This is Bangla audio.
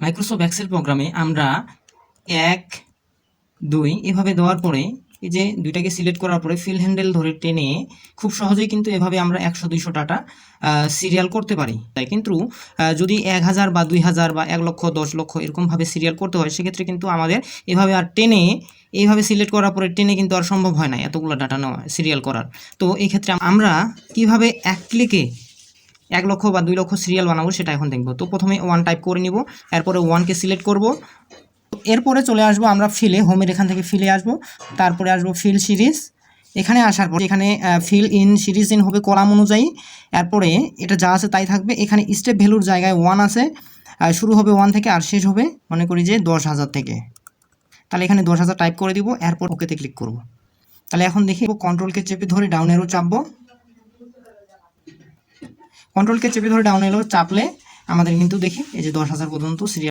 মাইক্রোসফট এক্সেল প্রোগ্রামে আমরা 1 2 এভাবে দেওয়ার পরে এই যে দুইটাকে সিলেক্ট করার পরে ফিল হ্যান্ডেল ধরে টেনে খুব সহজেই কিন্তু এভাবে আমরা 100-200 ডাটা সিরিয়াল করতে পারি। তাই কিন্তু যদি 1000 বা 2000 বা 1 লক্ষ 10 লক্ষ এরকমভাবে সিরিয়াল করতে হয় সেক্ষেত্রে কিন্তু আমাদের এভাবে আর টেনে এইভাবে সিলেক্ট করার পরে টেনে কিন্তু আর সম্ভব হয় না এতগুলো ডাটা নেওয়া সিরিয়াল করার। তো এই ক্ষেত্রে আমরা কিভাবে এক ক্লিকে 1 লক্ষ বা 2 লক্ষ সিরিয়াল বানাবো সেটা এখন দেখব। তো প্রথমে 1 টাইপ করে নিব, এরপরে 1কে সিলেক্ট করব, এরপরে চলে আসবো আমরা ফিলে, হোমের এখান থেকে ফিলে আসব, তারপরে আসবো ফিল সিরিজ। এখানে আসার পর এখানে ফিল ইন সিরিজ ইন হবে কলাম অনুযায়ী, এরপরে এটা যা আছে তাই থাকবে। এখানে স্টেপ ভ্যালুর জায়গায় 1 আছে, শুরু হবে 1 থেকে আর শেষ হবে মনে করি যে 10,000 থেকে। তাহলে এখানে 10,000 টাইপ করে দিব, এরপর ওকেতে ক্লিক করব। তাহলে এখন দেখি কন্ট্রোলকে চেপে ধরে ডাউন অ্যারো চাপবো, কন্ট্রোলকে চেপে ধরে ডাউন অ্যারো চাপলে আমাদের কিন্তু দেখি এই যে 10,000 পর্যন্ত সিরিয়াল